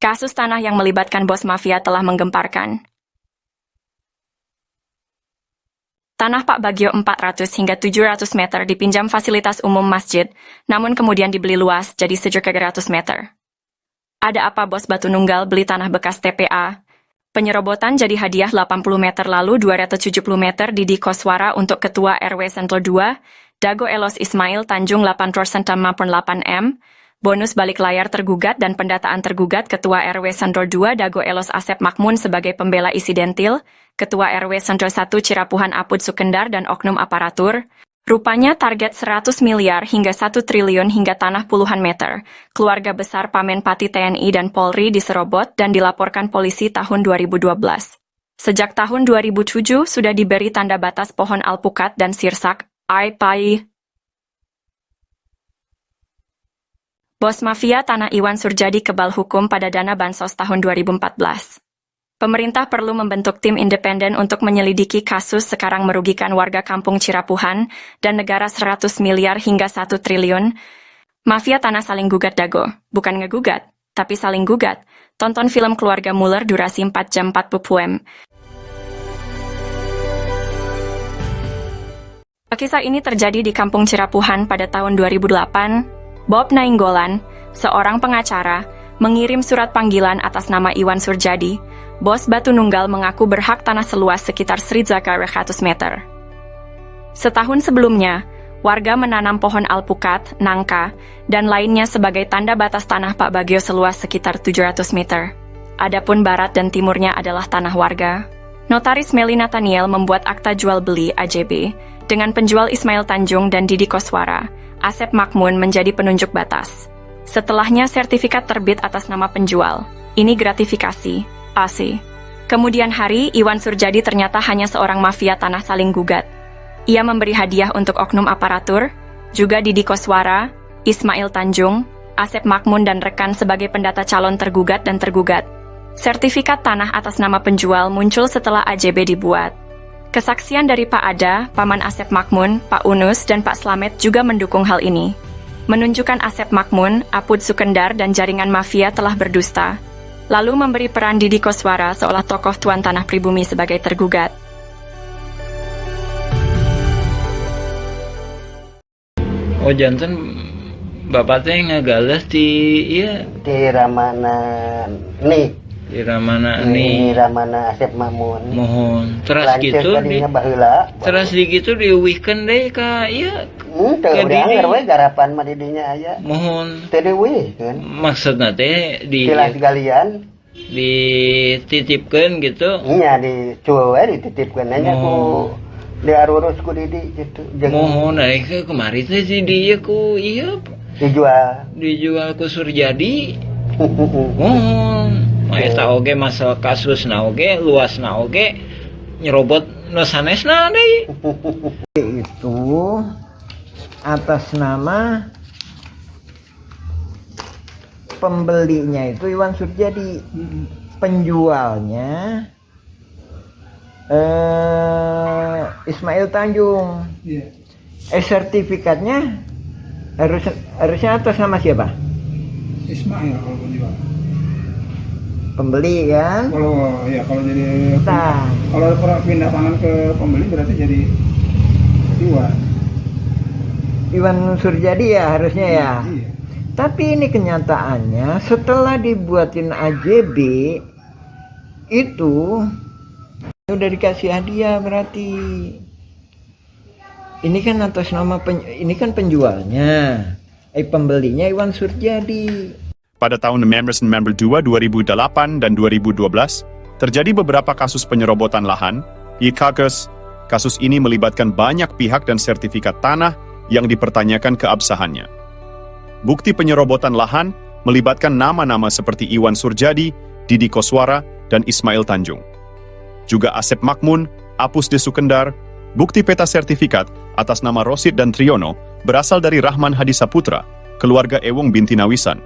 Kasus tanah yang melibatkan bos mafia telah menggemparkan. Tanah Pak Bagio 400 hingga 700 meter dipinjam fasilitas umum masjid, namun kemudian dibeli luas jadi 700 meter. Ada apa bos Batu Nunggal beli tanah bekas TPA? Penyerobotan jadi hadiah 80 meter lalu 270 meter di Koswara untuk Ketua RW Sentul 2, Dago Elos Ismail Tanjung 8% 8M, bonus balik layar tergugat dan pendataan tergugat Ketua RW Sentul 2 Dago Elos Asep Makmun sebagai pembela isidentil, Ketua RW Sentul 1 Cirapuhan Apud Sukendar dan oknum aparatur. Rupanya target 100 miliar hingga 1 triliun hingga tanah puluhan meter. Keluarga besar Pamenpati TNI dan Polri diserobot dan dilaporkan polisi tahun 2012. Sejak tahun 2007 sudah diberi tanda batas pohon alpukat dan sirsak, Pai. Bos mafia tanah Iwan Surjadi kebal hukum pada dana bansos tahun 2014. Pemerintah perlu membentuk tim independen untuk menyelidiki kasus sekarang merugikan warga kampung Cirapuhan dan negara 100 miliar hingga 1 triliun. Mafia tanah saling gugat Dago, bukan ngegugat, tapi saling gugat. Tonton film Keluarga Muller durasi 4 jam 40 m. Kisah ini terjadi di kampung Cirapuhan pada tahun 2008. Bob Nainggolan, seorang pengacara, mengirim surat panggilan atas nama Iwan Surjadi. Bos Batu Nunggal mengaku berhak tanah seluas sekitar 100 meter. Setahun sebelumnya, warga menanam pohon alpukat, nangka, dan lainnya sebagai tanda batas tanah Pak Bagio seluas sekitar 700 meter. Adapun barat dan timurnya adalah tanah warga. Notaris Meli Nathaniel membuat akta jual beli AJB dengan penjual Ismail Tanjung dan Didi Koswara. Asep Makmun menjadi penunjuk batas. Setelahnya sertifikat terbit atas nama penjual. Ini gratifikasi. AC. Kemudian hari, Iwan Surjadi ternyata hanya seorang mafia tanah saling gugat. Ia memberi hadiah untuk oknum aparatur, juga Didi Koswara, Ismail Tanjung, Asep Makmun dan rekan sebagai pendata calon tergugat dan tergugat. Sertifikat tanah atas nama penjual muncul setelah AJB dibuat. Kesaksian dari Pak Ada, Paman Asep Makmun, Pak Unus, dan Pak Slamet juga mendukung hal ini. Menunjukkan Asep Makmun, Apud Sukendar, dan jaringan mafia telah berdusta. Lalu memberi peran Didi Koswara seolah tokoh tuan tanah pribumi sebagai tergugat. Oh janten bapak teh ngagales di iya di Ramana nih di Ramana di Ramana Asep Makmun mohon terus Lances gitu tadinya baheula terus di gitu diuwihkeun deui ka ieu teu dianger we garapan mah di dinya aya mohon teu diuwihkeun maksudna teh di tilas galian dititipkeun gitu nya dicueul we dititipkeun nya ku diarurus ku Didi gitu mohon aing kemari teh di dieu ku ieu dijual ku Surjadi mohon eta oge masalah kasusna oge luasna oge nyerobot nu sanesna deui itu atas nama pembelinya itu Iwan Surjadi, penjualnya Ismail Tanjung. Sertifikatnya harusnya atas nama siapa? Ismail kalau penjual. Pembeli kan? Kalau jadi kalau pindah tangan ke pembeli berarti jadi Iwan Surjadi ya harusnya ya. Iya. Tapi ini kenyataannya setelah dibuatin AJB itu udah dikasih hadiah berarti. Ini kan atas nama ini kan penjualnya, pembelinya Iwan Surjadi. Pada tahun 2002, 2008, dan 2012, terjadi beberapa kasus penyerobotan lahan. Kasus ini melibatkan banyak pihak dan sertifikat tanah yang dipertanyakan keabsahannya. Bukti penyerobotan lahan melibatkan nama-nama seperti Iwan Surjadi, Didi Koswara, dan Ismail Tanjung. Juga Asep Makmun, Apus de Sukendar. Bukti peta sertifikat atas nama Rosid dan Triono berasal dari Rahman Hadi Saputra, keluarga Ewong binti Nawisan.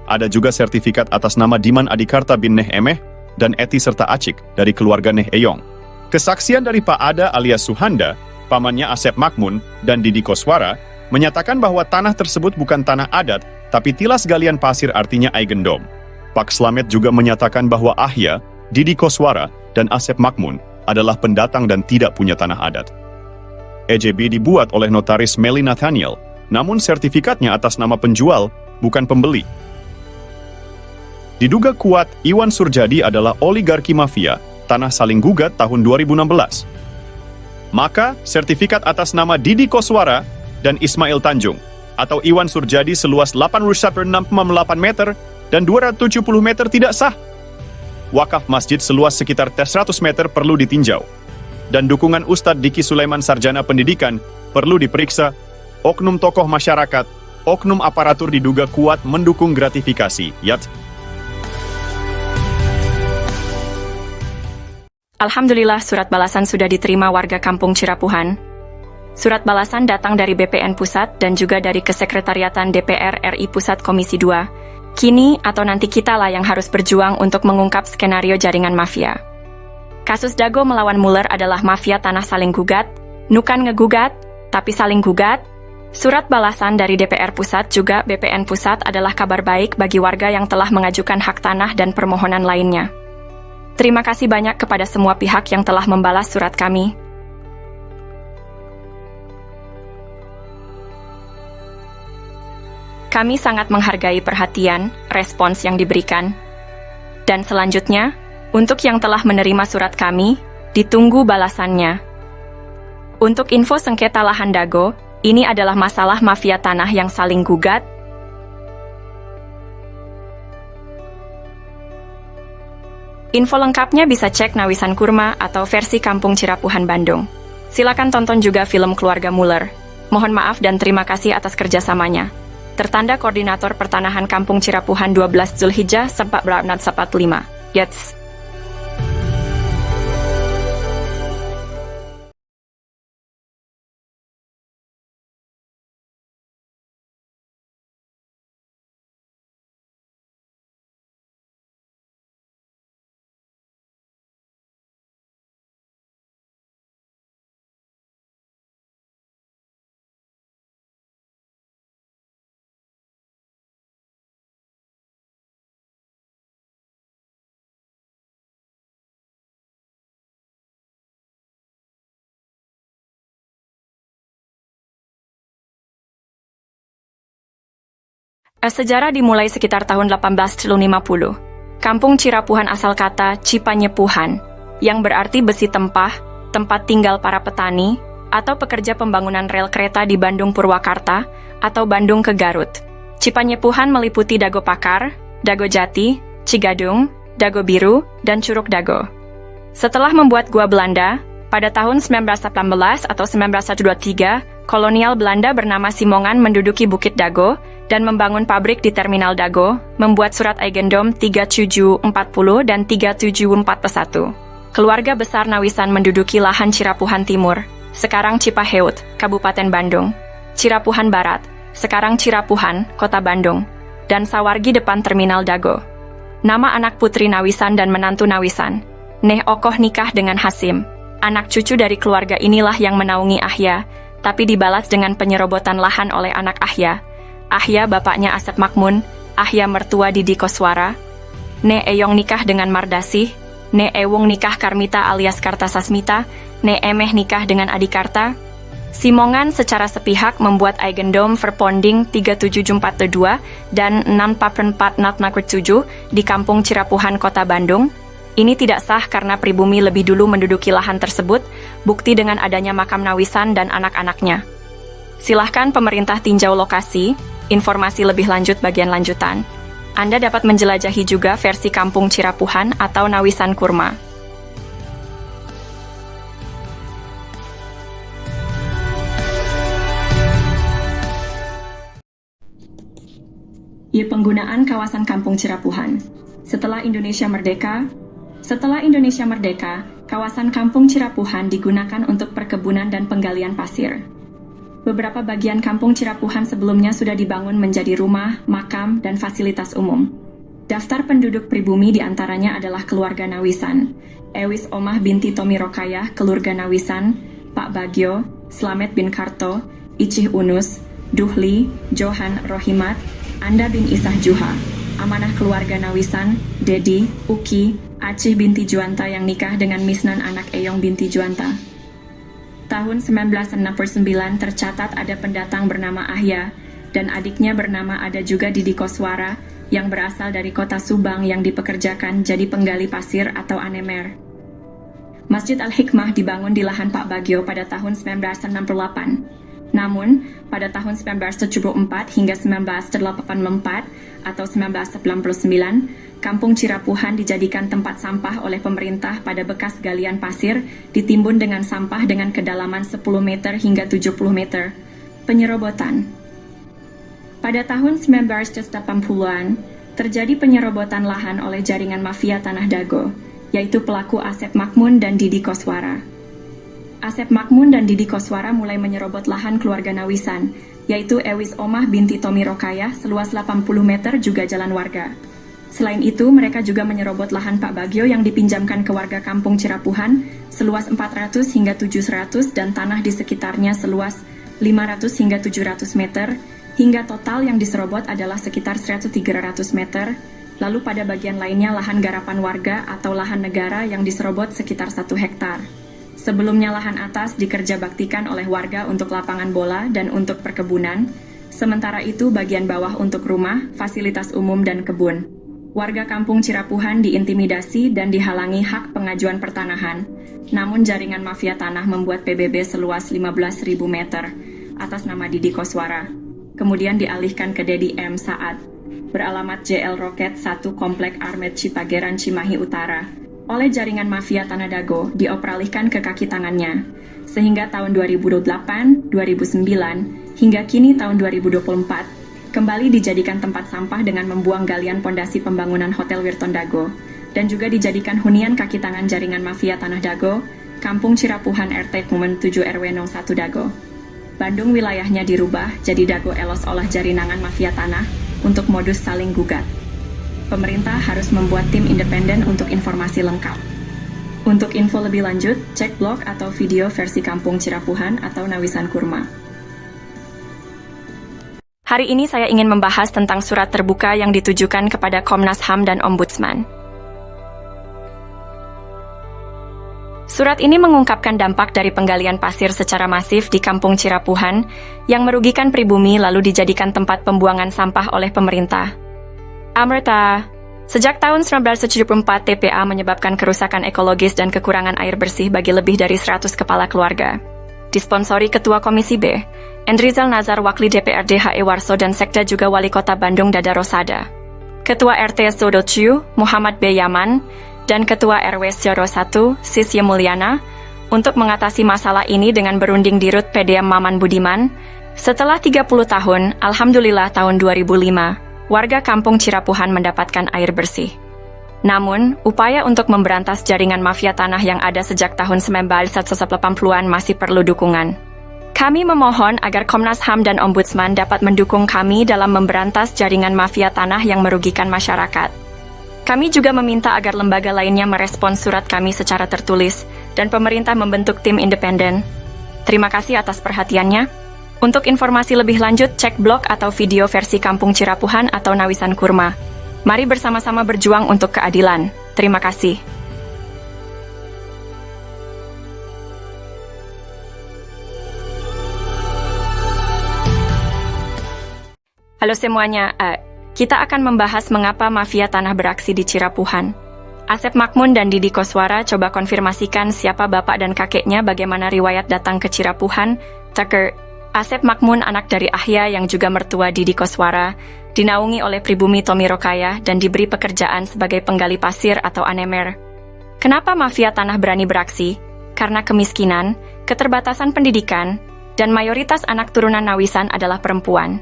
Ada juga sertifikat atas nama Diman Adikarta bin Neh Emeh dan Eti serta Acik dari keluarga Neh Eyong. Kesaksian dari Pak Ada alias Suhanda, pamannya Asep Makmun, dan Didi Koswara menyatakan bahwa tanah tersebut bukan tanah adat, tapi tilas galian pasir artinya Aigendom. Pak Slamet juga menyatakan bahwa Ahya, Didi Koswara, dan Asep Makmun adalah pendatang dan tidak punya tanah adat. EJB dibuat oleh notaris Meli Nathaniel, namun sertifikatnya atas nama penjual, bukan pembeli. Diduga kuat Iwan Surjadi adalah oligarki mafia tanah saling gugat tahun 2016. Maka, sertifikat atas nama Didi Koswara dan Ismail Tanjung atau Iwan Surjadi seluas 81,6,8 meter dan 270 meter tidak sah. Wakaf masjid seluas sekitar 100 meter perlu ditinjau. Dan dukungan Ustadz Diki Sulaiman Sarjana Pendidikan perlu diperiksa. Oknum tokoh masyarakat, oknum aparatur diduga kuat mendukung gratifikasi. Yat. Alhamdulillah surat balasan sudah diterima warga kampung Cirapuhan. Surat balasan datang dari BPN Pusat dan juga dari Kesekretariatan DPR RI Pusat Komisi 2. Kini atau nanti kitalah yang harus berjuang untuk mengungkap skenario jaringan mafia. Kasus Dago melawan Muller adalah mafia tanah saling gugat, nukan ngegugat, tapi saling gugat. Surat balasan dari DPR Pusat juga BPN Pusat adalah kabar baik bagi warga yang telah mengajukan hak tanah dan permohonan lainnya. Terima kasih banyak kepada semua pihak yang telah membalas surat kami. Kami sangat menghargai perhatian, respons yang diberikan. Dan selanjutnya, untuk yang telah menerima surat kami, ditunggu balasannya. Untuk info sengketa lahan Dago, ini adalah masalah mafia tanah yang saling gugat. Info lengkapnya bisa cek Nawisan Kurma atau versi Kampung Cirapuhan Bandung. Silakan tonton juga film Keluarga Muller. Mohon maaf dan terima kasih atas kerjasamanya. Tertanda Koordinator Pertanahan Kampung Cirapuhan 12 Zulhijjah 1445. Yats. Sejarah dimulai sekitar tahun 1850. Kampung Cirapuhan asal kata Cipanyepuhan, yang berarti besi tempah, tempat tinggal para petani, atau pekerja pembangunan rel kereta di Bandung Purwakarta, atau Bandung ke Garut. Cipanyepuhan meliputi Dago Pakar, Dago Jati, Cigadung, Dago Biru, dan Curug Dago. Setelah membuat gua Belanda, pada tahun 1918 atau 1923, kolonial Belanda bernama Simongan menduduki Bukit Dago dan membangun pabrik di Terminal Dago, membuat surat Eigendom 3740 dan 3741. Keluarga besar Nawisan menduduki lahan Cirapuhan Timur, sekarang Cipaheut, Kabupaten Bandung, Cirapuhan Barat, sekarang Cirapuhan, Kota Bandung, dan Sawargi depan Terminal Dago. Nama anak putri Nawisan dan menantu Nawisan, Neh Okoh nikah dengan Hasim. Anak cucu dari keluarga inilah yang menaungi Ahya, tapi dibalas dengan penyerobotan lahan oleh anak Ahya. Ahya bapaknya Asep Makmun, Ahya mertua Didi Koswara. Ne Eyong nikah dengan Mardasih, Ne Ewung nikah Karmita alias Kartasasmita, Ne Emeh nikah dengan Adikarta. Simongan secara sepihak membuat Eigendom Verponding 37442 dan 64447 di Kampung Cirapuhan, Kota Bandung. Ini tidak sah karena pribumi lebih dulu menduduki lahan tersebut, bukti dengan adanya makam Nawisan dan anak-anaknya. Silahkan pemerintah tinjau lokasi, informasi lebih lanjut bagian lanjutan. Anda dapat menjelajahi juga versi Kampung Cirapuhan atau Nawisan Kurma. Penggunaan kawasan Kampung Cirapuhan. Setelah Indonesia Merdeka, kawasan Kampung Cirapuhan digunakan untuk perkebunan dan penggalian pasir. Beberapa bagian Kampung Cirapuhan sebelumnya sudah dibangun menjadi rumah, makam, dan fasilitas umum. Daftar penduduk pribumi diantaranya adalah keluarga Nawisan, Ewis Omah binti Tomi Rokayah, keluarga Nawisan, Pak Bagio, Slamet bin Karto, Icih Unus, Duhli, Johan Rohimat, Anda bin Isah Juha, amanah keluarga Nawisan, Dedi, Uki, Acih binti Juanta yang nikah dengan Misnan anak Eyong binti Juanta. Tahun 1969 tercatat ada pendatang bernama Ahya, dan adiknya bernama ada juga Didi Koswara, yang berasal dari kota Subang yang dipekerjakan jadi penggali pasir atau anemer. Masjid Al-Hikmah dibangun di lahan Pak Bagio pada tahun 1968. Namun, pada tahun 1974 hingga 1984 atau 1999, Kampung Cirapuhan dijadikan tempat sampah oleh pemerintah pada bekas galian pasir ditimbun dengan sampah dengan kedalaman 10 meter hingga 70 meter. Penyerobotan. Pada tahun 1980-an, terjadi penyerobotan lahan oleh jaringan mafia Tanah Dago, yaitu pelaku Asep Makmun dan Didi Koswara. Asep Makmun dan Didi Koswara mulai menyerobot lahan keluarga Nawisan, yaitu Ewis Omah binti Tommy Rokayah seluas 80 meter juga jalan warga. Selain itu, mereka juga menyerobot lahan Pak Bagio yang dipinjamkan ke warga Kampung Cirapuhan seluas 400 hingga 700 dan tanah di sekitarnya seluas 500 hingga 700 meter, hingga total yang diserobot adalah sekitar 100-300 meter. Lalu pada bagian lainnya lahan garapan warga atau lahan negara yang diserobot sekitar 1 hektar. Sebelumnya lahan atas dikerjabaktikan oleh warga untuk lapangan bola dan untuk perkebunan, sementara itu bagian bawah untuk rumah, fasilitas umum dan kebun. Warga Kampung Cirapuhan diintimidasi dan dihalangi hak pengajuan pertanahan, namun jaringan mafia tanah membuat PBB seluas 15.000 meter atas nama Didi Koswara. Kemudian dialihkan ke Dedi M. Saad, beralamat JL Roket 1 Komplek Armet Cipageran Cimahi Utara, oleh jaringan mafia Tanah Dago dioperalihkan ke kaki tangannya, sehingga tahun 2008, 2009, hingga kini tahun 2024, kembali dijadikan tempat sampah dengan membuang galian pondasi pembangunan Hotel Wirton Dago, dan juga dijadikan hunian kaki tangan jaringan mafia Tanah Dago, Kampung Cirapuhan RT Kumen 7 RW 01 Dago. Bandung wilayahnya dirubah jadi Dago Elos olah jaringan mafia tanah untuk modus saling gugat. Pemerintah harus membuat tim independen untuk informasi lengkap. Untuk info lebih lanjut, cek blog atau video versi Kampung Cirapuhan atau Nawisan Kurma. Hari ini saya ingin membahas tentang surat terbuka yang ditujukan kepada Komnas HAM dan Ombudsman. Surat ini mengungkapkan dampak dari penggalian pasir secara masif di Kampung Cirapuhan yang merugikan pribumi lalu dijadikan tempat pembuangan sampah oleh pemerintah. Amerta, sejak tahun 1974 TPA menyebabkan kerusakan ekologis dan kekurangan air bersih bagi lebih dari 100 kepala keluarga. Disponsori Ketua Komisi B, Endrizal Nazar Wakli DPRD HE Warso dan Sekda juga Wali Kota Bandung Dada Rosada. Ketua RT Sodociu, Muhammad B. Yaman, dan Ketua RW 01, Sisye Mulyana, untuk mengatasi masalah ini dengan berunding di RUT PDM Maman Budiman. Setelah 30 tahun, Alhamdulillah tahun 2005, warga Kampung Cirapuhan mendapatkan air bersih. Namun, upaya untuk memberantas jaringan mafia tanah yang ada sejak tahun 1980-an masih perlu dukungan. Kami memohon agar Komnas HAM dan Ombudsman dapat mendukung kami dalam memberantas jaringan mafia tanah yang merugikan masyarakat. Kami juga meminta agar lembaga lainnya merespons surat kami secara tertulis dan pemerintah membentuk tim independen. Terima kasih atas perhatiannya. Untuk informasi lebih lanjut, cek blog atau video versi Kampung Cirapuhan atau Nawisan Kurma. Mari bersama-sama berjuang untuk keadilan. Terima kasih. Halo semuanya, kita akan membahas mengapa mafia tanah beraksi di Cirapuhan. Asep Makmun dan Didi Koswara coba konfirmasikan siapa bapak dan kakeknya, bagaimana riwayat datang ke Cirapuhan. Tucker, Asep Makmun anak dari Ahya yang juga mertua Didi Koswara, dinaungi oleh pribumi Tommy Rokayah dan diberi pekerjaan sebagai penggali pasir atau anemer. Kenapa mafia tanah berani beraksi? Karena kemiskinan, keterbatasan pendidikan, dan mayoritas anak turunan Nawisan adalah perempuan.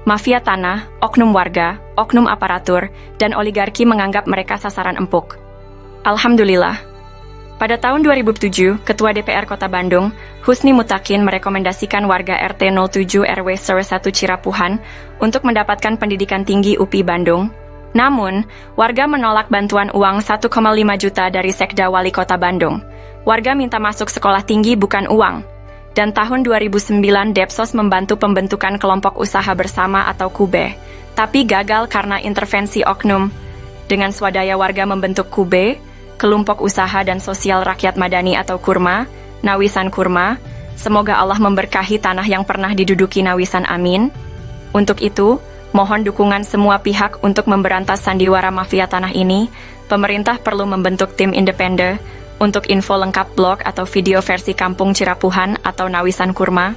Mafia tanah, oknum warga, oknum aparatur, dan oligarki menganggap mereka sasaran empuk. Alhamdulillah. Pada tahun 2007, Ketua DPR Kota Bandung, Husni Mutakin merekomendasikan warga RT 07 RW 01 Cirapuhan untuk mendapatkan pendidikan tinggi UPI Bandung. Namun, warga menolak bantuan uang 1,5 juta dari Sekda Wali Kota Bandung. Warga minta masuk sekolah tinggi bukan uang. Dan tahun 2009 Depsos membantu pembentukan kelompok usaha bersama atau KUBE, tapi gagal karena intervensi oknum. Dengan swadaya warga membentuk KUBE, Kelompok Usaha dan Sosial Rakyat Madani atau KURMA, Nawisan Kurma. Semoga Allah memberkahi tanah yang pernah diduduki Nawisan, amin. Untuk itu, mohon dukungan semua pihak untuk memberantas sandiwara mafia tanah ini. Pemerintah perlu membentuk tim independen. Untuk info lengkap blog atau video versi Kampung Cirapuhan atau Nawisan Kurma,